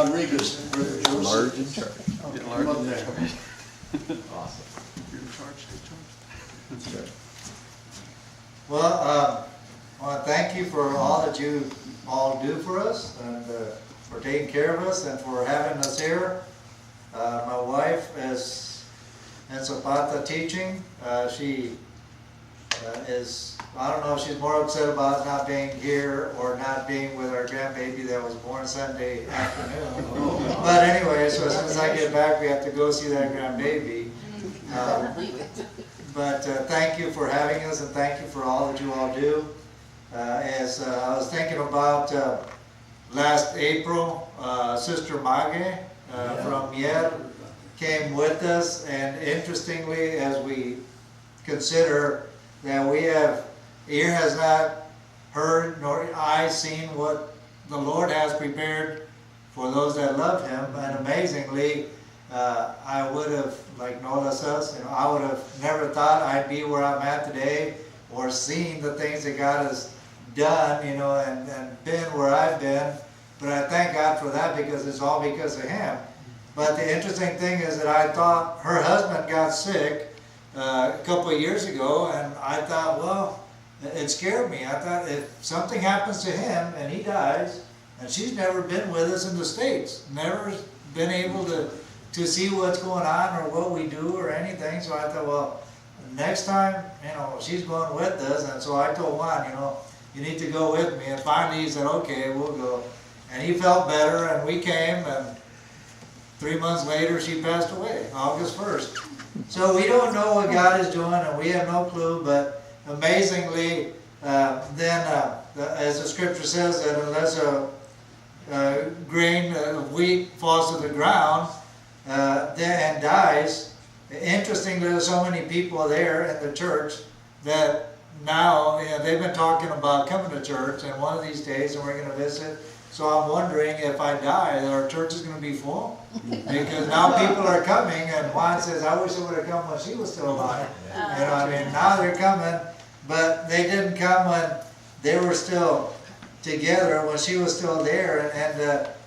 Rodriguez. Large in charge. Get large in there. Awesome. You're in charge, take charge. That's right. Well, I want to thank you for all that you all do for us and for taking care of us and for having us here. My wife is in Zapata teaching. She is, I don't know if she's more upset about not being here or not being with our grandbaby that was born Sunday afternoon. But anyway, so as soon as I get back, we have to go see that grandbaby. But thank you for having us and thank you for all that you all do. As I was thinking about last April, Sister Mage from Yer came with us, and interestingly, as we consider that we have, ear has not heard nor eye seen what the Lord has prepared for those that love Him, and amazingly, I would have, like Nola says, I would have never thought I'd be where I'm at today, or seen the things that God has done, and been where I've been. But I thank God for that because it's all because of Him. But the interesting thing is that I thought her husband got sick a couple of years ago, and I thought, well, it scared me. I thought if something happens to him and he dies, and she's never been with us in the States, never been able to see what's going on or what we do or anything. So I thought, well, next time, she's going with us. And so I told Juan, you need to go with me. And finally he said, okay, we'll go. And he felt better, and we came, and 3 months later she passed away, August 1st. So we don't know what God is doing, and we have no clue, but amazingly, as the scripture says, that unless a grain of wheat falls to the ground, and dies. Interestingly, there's so many people there in the church that now, they've been talking about coming to church, and one of these days, and we're going to visit. So I'm wondering if I die, that our church is going to be full, because now people are coming, and Juan says, I wish they would have come when she was still alive. Now they're coming, but they didn't come when they were still together, when she was still there,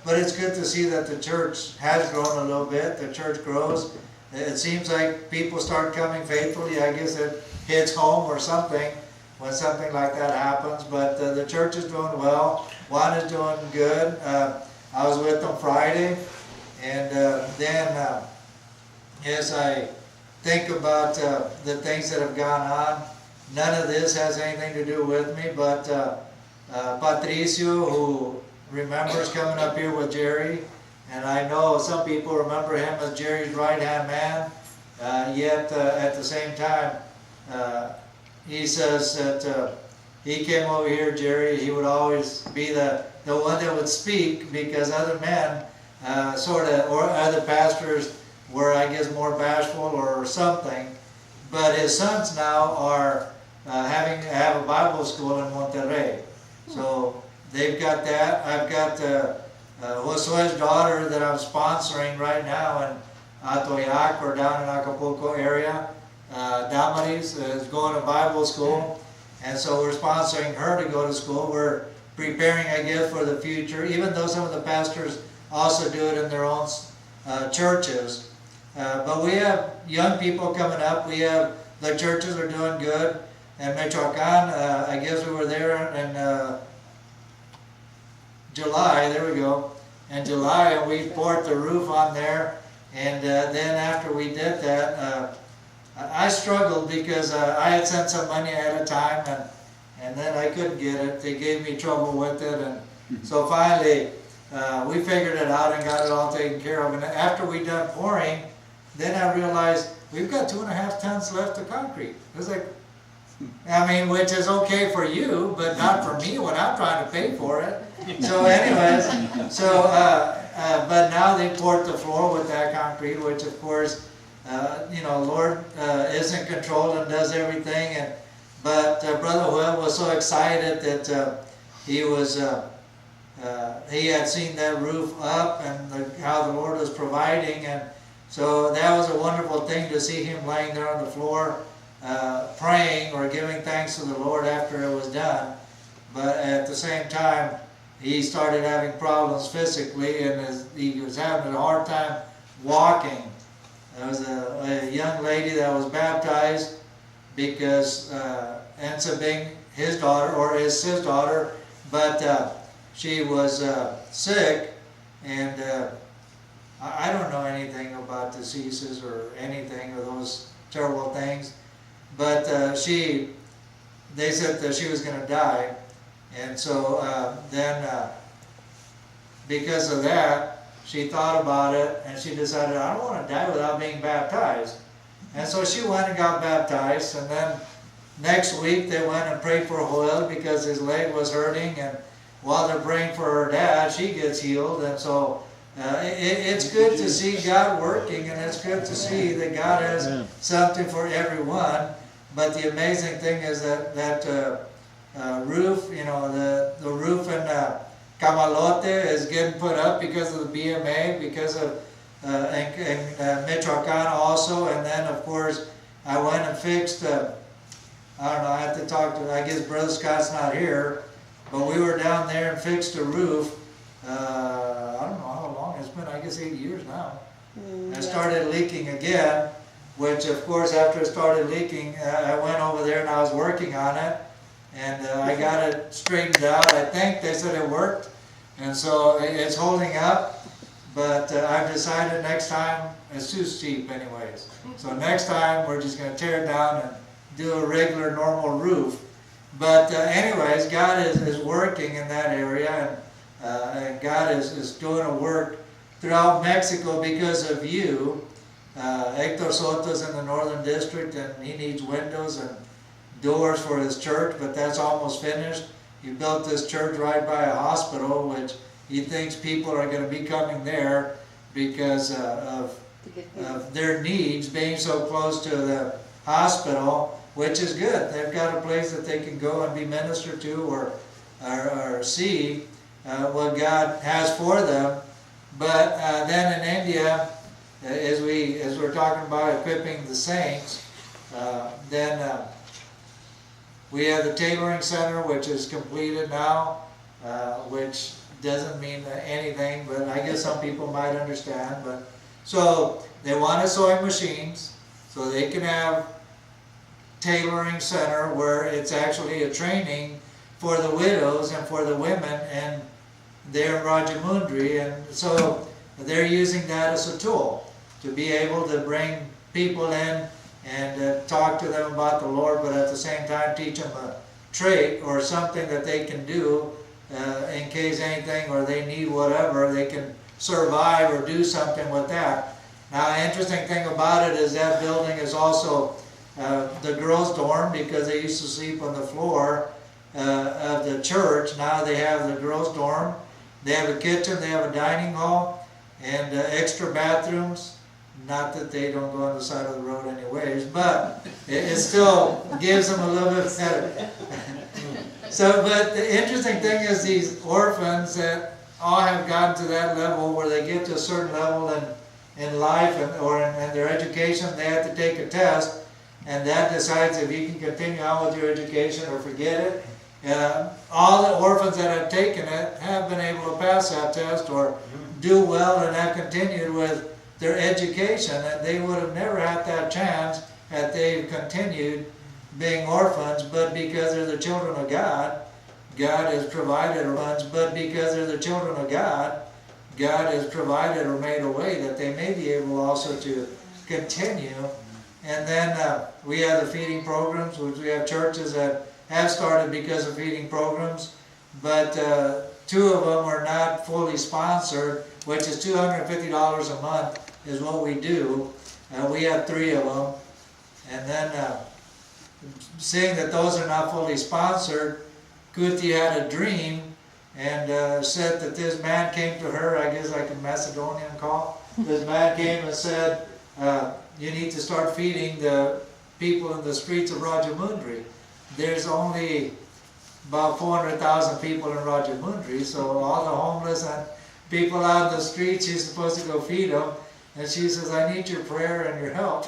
but it's good to see that the church has grown a little bit. The church grows. It seems like people start coming faithfully. I guess it hits home or something when something like that happens. But the church is doing well. Juan is doing good. I was with them Friday. And then as I think about the things that have gone on, none of this has anything to do with me, but Patricio, who remembers coming up here with Jerry, and I know some people remember him as Jerry's right-hand man, yet at the same time, he says that he came over here, Jerry, he would always be the one that would speak, because other men, or other pastors were, I guess, more bashful or something. But his sons now are have a Bible school in Monterrey. So they've got that. I've got Josue's daughter that I'm sponsoring right now in Atoyac, or down in Acapulco area. Damaris is going to Bible school, and so we're sponsoring her to go to school. We're preparing, I guess, for the future, even though some of the pastors also do it in their own churches. But we have young people coming up. We have, the churches are doing good. And Michoacan, I guess we were there in July, there we go. In July, and we poured the roof on there. And then after we did that, I struggled because I had sent some money ahead of time, and then I couldn't get it. They gave me trouble with it. And so finally, we figured it out and got it all taken care of. And after we done pouring, then I realized we've got 2.5 tons left of concrete. It was like, which is okay for you, but not for me when I'm trying to pay for it. So anyways, but now they poured the floor with that concrete, which of course, Lord is in control and does everything. But Brother Joel was so excited that he had seen that roof up and how the Lord was providing. And so that was a wonderful thing to see him laying there on the floor, praying or giving thanks to the Lord after it was done. But at the same time, he started having problems physically, and he was having a hard time walking. There was a young lady that was baptized because ends up being his daughter, or is his daughter, but she was sick, and I don't know anything about diseases or anything or those terrible things, but they said that she was going to die, and so then because of that, she thought about it, and she decided, I don't want to die without being baptized. And so she went and got baptized, and then next week they went and prayed for Joel because his leg was hurting, and while they're praying for her dad, she gets healed. And so it's good to see God working, and it's good to see that God has something for everyone. But the amazing thing is that roof, you know, the roof in Camalote is getting put up because of the BMA, because of Michoacan also, and then of course I went and fixed, I don't know, I have to talk to, I guess Brother Scott's not here, but we were down there and fixed a roof, I don't know how long, it's been I guess 8 years now. It started leaking again, which of course after it started leaking, I went over there and I was working on it, and I got it straightened out. I think they said it worked, and so it's holding up, but I've decided next time, it's too steep anyways, so next time we're just going to tear it down and do a regular normal roof. But anyways, God is working in that area, and God is doing a work throughout Mexico because of you. Hector Soto's in the Northern District, and he needs windows and doors for his church, but that's almost finished. He built this church right by a hospital, which he thinks people are going to be coming there because of their needs being so close to the hospital, which is good. They've got a place that they can go and be ministered to or see what God has for them. But then in India, as we're talking about equipping the saints, then we have the tailoring center, which is completed now, which doesn't mean anything, but I guess some people might understand. But so they want a sewing machines, so they can have tailoring center where it's actually a training for the widows and for the women, and they're in Rajamundry, and so they're using that as a tool to be able to bring people in and talk to them about the Lord, but at the same time teach them a trait or something that they can do in case anything, or they need whatever, they can survive or do something with that. Now, the interesting thing about it is that building is also the girls' dorm, because they used to sleep on the floor of the church. Now they have the girls' dorm. They have a kitchen, they have a dining hall, and extra bathrooms. Not that they don't go on the side of the road anyways, but it still gives them a little bit better. So, but the interesting thing is these orphans that all have gotten to that level where they get to a certain level in life or in their education, they have to take a test, and that decides if you can continue on with your education or forget it. All the orphans that have taken it have been able to pass that test or do well and have continued with their education, and they would have never had that chance had they continued being orphans. But because they're the children of God, God has provided orphans, but because they're the children of God, God has provided or made a way that they may be able also to continue. And then we have the feeding programs, which we have churches that have started because of feeding programs, but 2 of them are not fully sponsored, which is $250 a month is what we do. We have 3 of them. And then seeing that those are not fully sponsored, Kuti had a dream and said that this man came to her, I guess like a Macedonian call. This man came and said, you need to start feeding the people in the streets of Rajamundry. There's only about 400,000 people in Rajamundry, so all the homeless and people out in the streets, she's supposed to go feed them. And she says, I need your prayer and your help.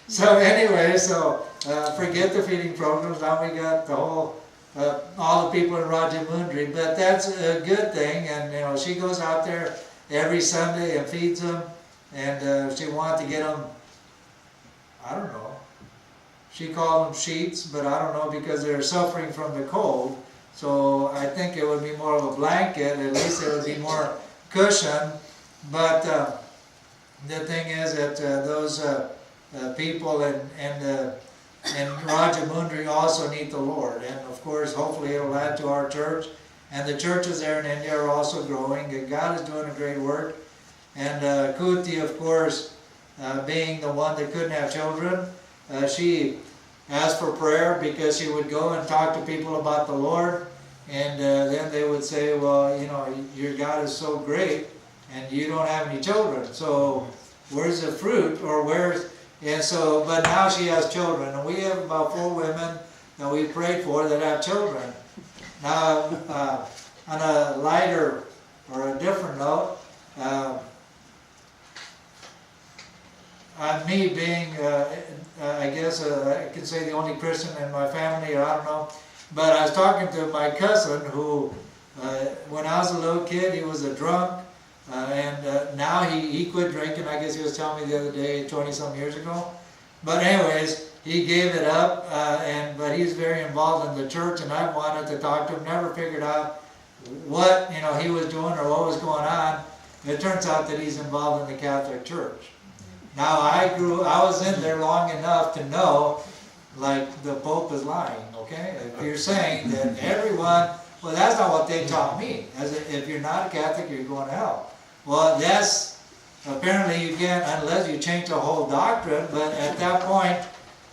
So anyway, so forget the feeding programs. Now we got the whole all the people in Rajamundry, but that's a good thing. And you know, she goes out there every Sunday and feeds them, and she wanted to get them, I don't know, she called them sheets, but I don't know, because they're suffering from the cold. So I think it would be more of a blanket, at least it would be more cushion. But the thing is that those people in Rajamundry also need the Lord. And of course, hopefully it'll add to our church. And the churches there in India are also growing. And God is doing a great work. And Kuti, of course, being the one that couldn't have children, she asked for prayer because she would go and talk to people about the Lord. And then they would say, well, you know, your God is so great and you don't have any children. So where's the fruit, or where's... And so, but now she has children, and we have about 4 women that we prayed for that have children. Now, on a lighter or a different note, on me being, I guess I can say the only Christian in my family, or I don't know, but I was talking to my cousin who, when I was a little kid, he was a drunk. And now he quit drinking. I guess he was telling me the other day, 20-some years ago. But anyways, he gave it up, but he's very involved in the church, and I wanted to talk to him. Never figured out what he was doing or what was going on. It turns out that he's involved in the Catholic Church. Now I was in there long enough to know, like, the Pope is lying. Okay, if you're saying that everyone, well, that's not what they taught me. If you're not a Catholic, you're going to hell. Well, that's, apparently you can't unless you change the whole doctrine, but at that point,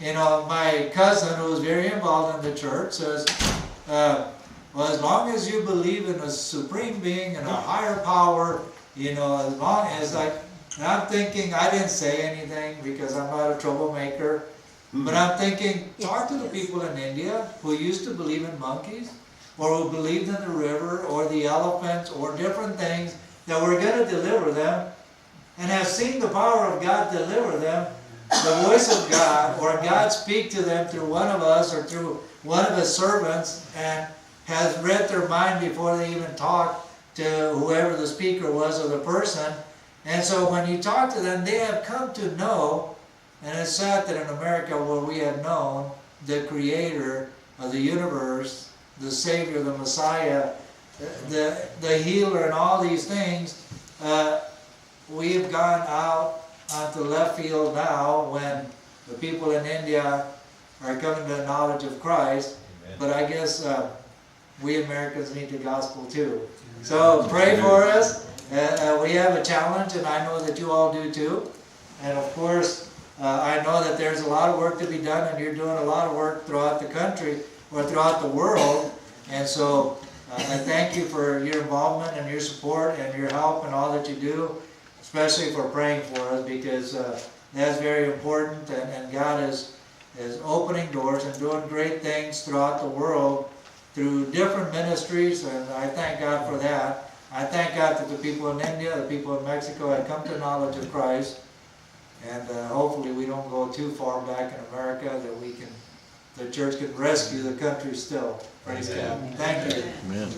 my cousin, who was very involved in the church, says, well, as long as you believe in a supreme being and a higher power, as long as and I'm thinking, I didn't say anything because I'm not a troublemaker, but I'm thinking, talk to the people in India who used to believe in monkeys, or who believed in the river, or the elephants, or different things, that we're going to deliver them, and have seen the power of God deliver them, the voice of God, or God speak to them through one of us, or through one of His servants, and has read their mind before they even talk to whoever the speaker was, or the person. And so when you talk to them, they have come to know, and it's sad that in America, where we have known the Creator of the universe, the Savior, the Messiah, the healer, and all these things, we have gone out onto left field now when the people in India are coming to the knowledge of Christ. Amen. But I guess we Americans need the gospel too. Amen. So pray for us. We have a challenge, and I know that you all do too. And of course, I know that there's a lot of work to be done, and you're doing a lot of work throughout the country, or throughout the world. And so I thank you for your involvement and your support and your help and all that you do, especially for praying for us, because that's very important. And God is opening doors and doing great things throughout the world through different ministries, and I thank God for that. I thank God that the people in India, the people in Mexico have come to knowledge of Christ, and hopefully we don't go too far back in America, that the church can rescue the country still. Praise God. Thank you. Amen.